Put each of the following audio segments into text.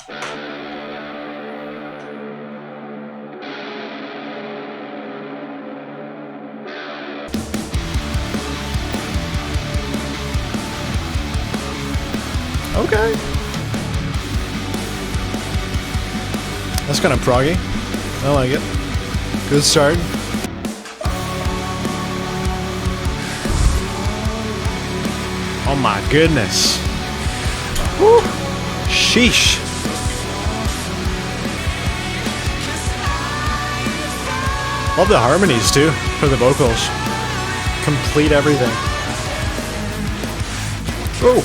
Okay. That's kind of proggy. I like it. Good start. Oh my goodness. Woo. Sheesh. Love the harmonies too for the vocals. Complete everything. Oh.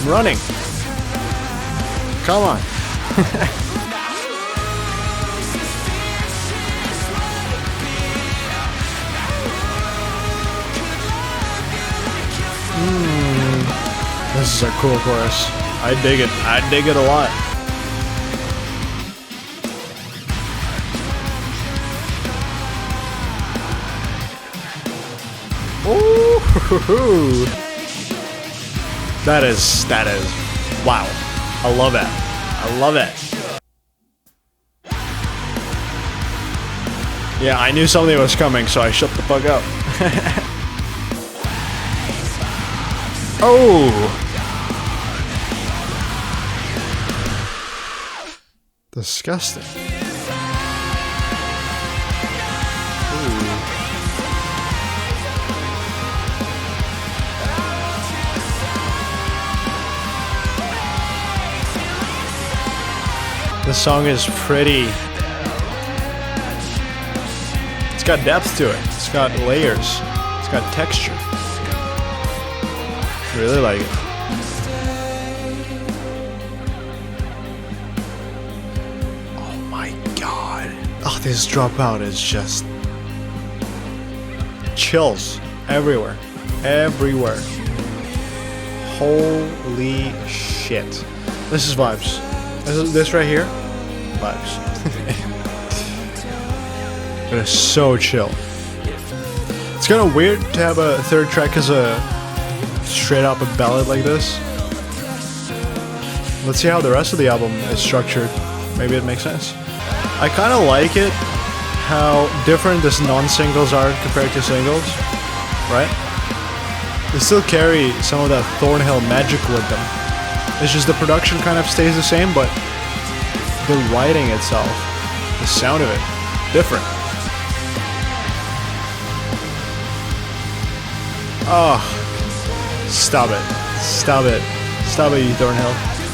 I'm running. Come on. This is a cool chorus. I dig it. I dig it a lot. Ooh. That is, wow. I love it. I love it. Yeah, I knew something was coming, so I shut the fuck up. Oh! Disgusting. Ooh. This song is pretty. It's got depth to it. It's got layers. It's got texture. I really like it. Oh my god. Oh, this dropout is just chills everywhere. Everywhere. Holy shit. This is vibes. This right here, vibes. It is so chill. It's kind of weird to have a third track as a straight up a ballad like this. Let's see how the rest of the album is structured. Maybe it makes sense. I kind of like it how different these non-singles are compared to singles, right? They still carry some of that Thornhill magic with them. It's just the production kind of stays the same, but the writing itself, the sound of it, different. Oh, stop it. Stop it. Stop it, you Thornhill.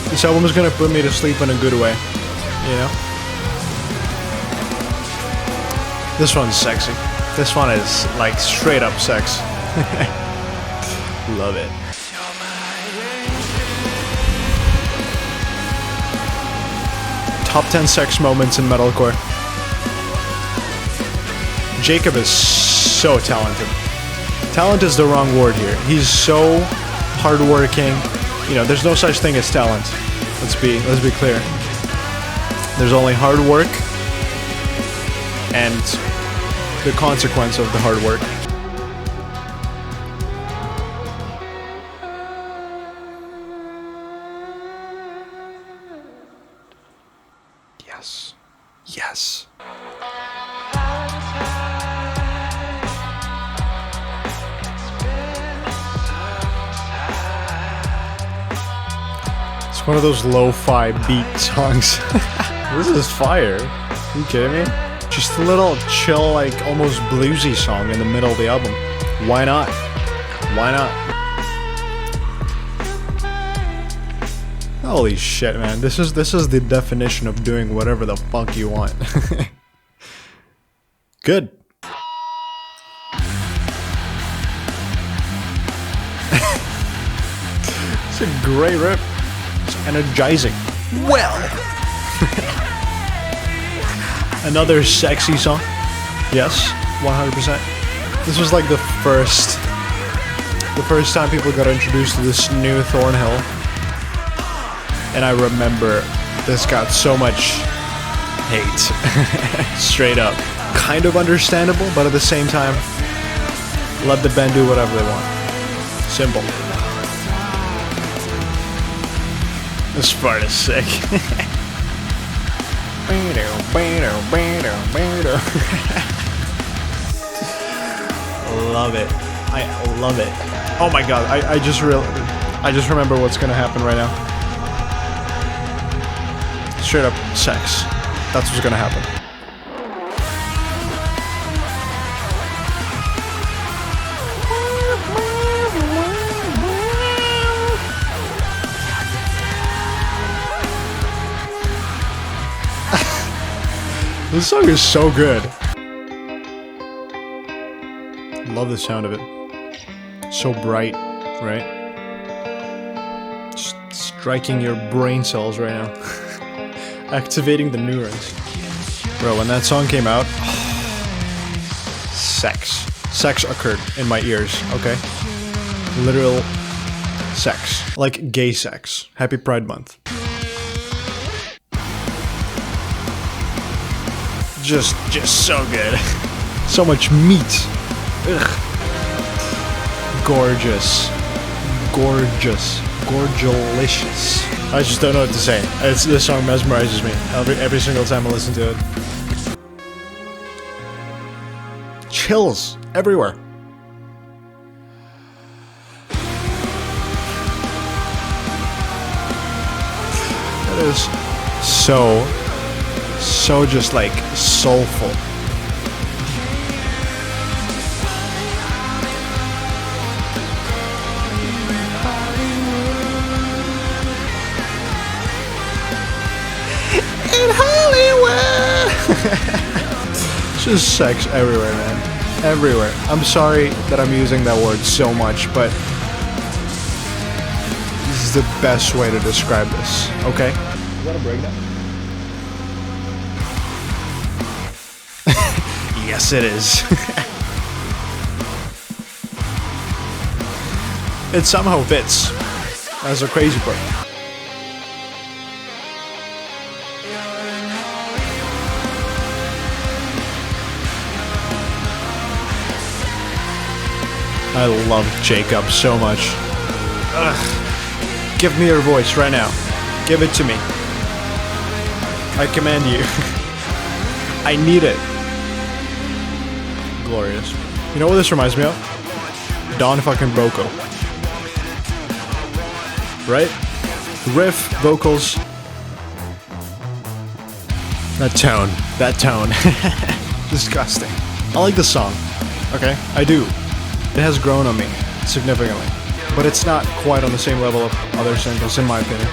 This album is gonna put me to sleep in a good way, you know? This one's sexy. This one is like straight up sex. Love it. Top 10 sex moments in metalcore. Jacob is so talented. Talent is the wrong word here. He's so hardworking. You know, there's no such thing as talent. Let's be clear. There's only hard work and the consequence of the hard work. Yes. Yes. It's one of those lo-fi beat songs. This is fire. Are you kidding me? Just a little chill, like almost bluesy song in the middle of the album. Why not? Why not? Holy shit, man. This is the definition of doing whatever the fuck you want. Good. It's a great riff. It's energizing. Well. Another sexy song. Yes, 100%. This was like the first time people got introduced to this new Thornhill. And I remember this got so much hate. Straight up. Kind of understandable, but at the same time, let the band do whatever they want. Simple. This part is sick. Love it. I love it. Oh my god, I just remember what's gonna happen right now. Straight up sex. That's what's gonna happen. This song is so good. Love the sound of it. So bright, right? Just striking your brain cells right now. Activating the neurons. Bro, when that song came out, sex. Sex occurred in my ears, okay? Literal sex. Like gay sex. Happy Pride Month. Just so good. So much meat. Ugh. Gorgeous. Gorgeous. Gorgelicious. I just don't know what to say. This song mesmerizes me every single time I listen to it. Chills everywhere. It is so just like soulful. In Hollywood. Just sex everywhere, man. Everywhere. I'm sorry that I'm using that word so much, but this is the best way to describe this, okay? You want a breakdown? Yes, it is. It somehow fits. That's the crazy part. I love Jacob so much. Ugh. Give me your voice right now. Give it to me. I command you. I need it. Glorious. You know what this reminds me of? Don fucking Broco. Right? Riff, vocals. That tone. That tone. Disgusting. I like the song. Okay? I do. It has grown on me significantly. But it's not quite on the same level of other singles, in my opinion.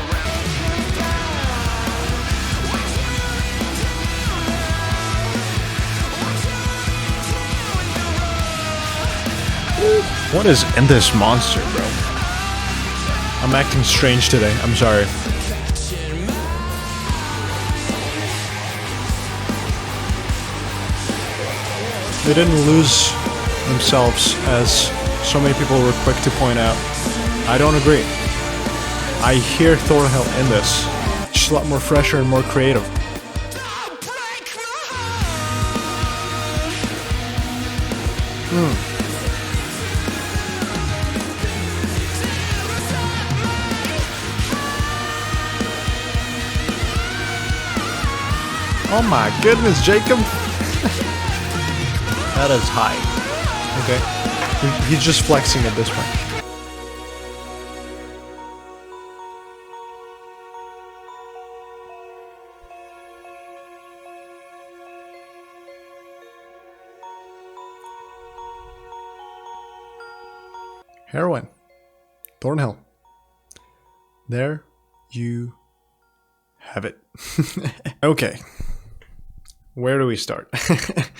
What is in this monster, bro? I'm acting strange today. I'm sorry. They didn't lose themselves, as so many people were quick to point out. I don't agree. I hear Thornhill in this. Just a lot more fresher and more creative. Oh my goodness, Jacob! That is high. Okay? He's just flexing at this point. Heroine. Thornhill. There you have it. Okay. Where do we start?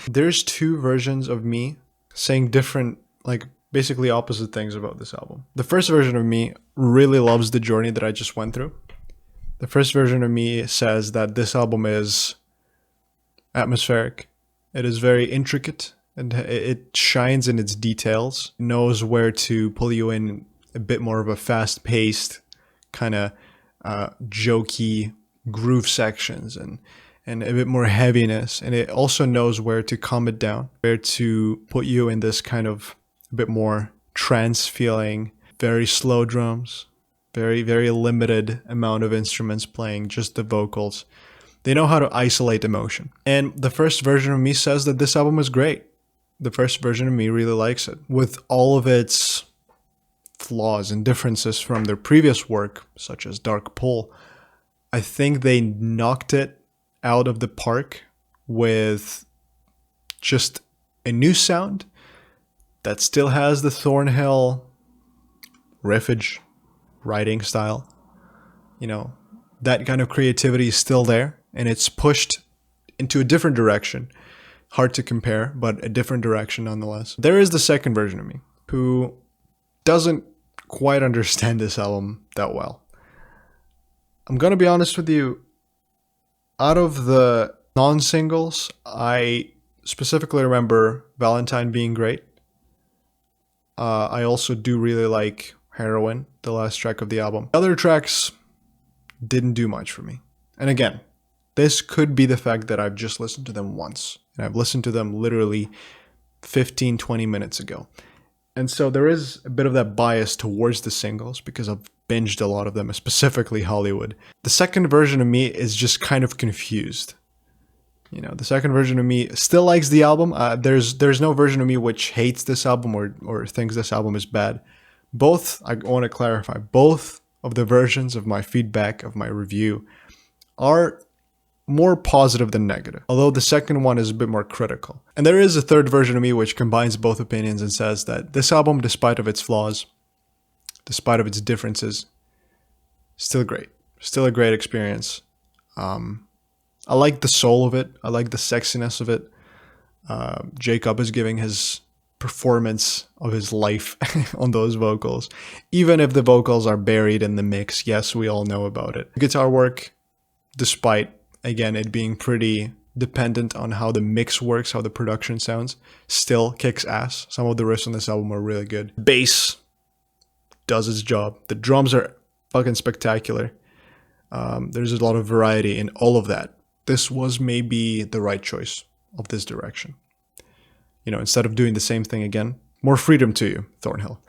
There's two versions of me saying different, like, basically opposite things about this album. The first version of me really loves the journey that I just went through. The first version of me says that this album is atmospheric. It is very intricate, and it shines in its details. It knows where to pull you in a bit more of a fast-paced, kind of jokey groove sections, and a bit more heaviness. And it also knows where to calm it down, where to put you in this kind of a bit more trance feeling, very slow drums, Very, very limited amount of instruments playing, just the vocals. They know how to isolate emotion. And the first version of me says that this album is great. The first version of me really likes it. With all of its flaws and differences from their previous work, such as Dark Pull, I think they knocked it out of the park with just a new sound that still has the Thornhill riffage writing style. You know, that kind of creativity is still there, and it's pushed into a different direction. Hard to compare, but a different direction nonetheless. There is the second version of me who doesn't quite understand this album that well. I'm gonna be honest with you, out of the non-singles, I specifically remember Valentine being great. I also do really like Heroine, the last track of the album. The other tracks didn't do much for me. And again, this could be the fact that I've just listened to them once. And I've listened to them literally 15, 20 minutes ago. And so there is a bit of that bias towards the singles because I've binged a lot of them, specifically Hollywood. The second version of me is just kind of confused. You know, the second version of me still likes the album. There's no version of me which hates this album or thinks this album is bad. Both, I want to clarify, both of the versions of my feedback, of my review, are more positive than negative, although the second one is a bit more critical. And there is a third version of me which combines both opinions and says that this album, despite of its flaws, despite of its differences, still great. Still a great experience. I like the soul of it. I like the sexiness of it. Jacob is giving his performance of his life on those vocals. Even if the vocals are buried in the mix, yes, we all know about it. Guitar work, despite, again, it being pretty dependent on how the mix works, how the production sounds, still kicks ass. Some of the riffs on this album are really good. Bass does its job. The drums are fucking spectacular. There's a lot of variety in all of that. This was maybe the right choice of this direction. You know, instead of doing the same thing again, more freedom to you, Thornhill.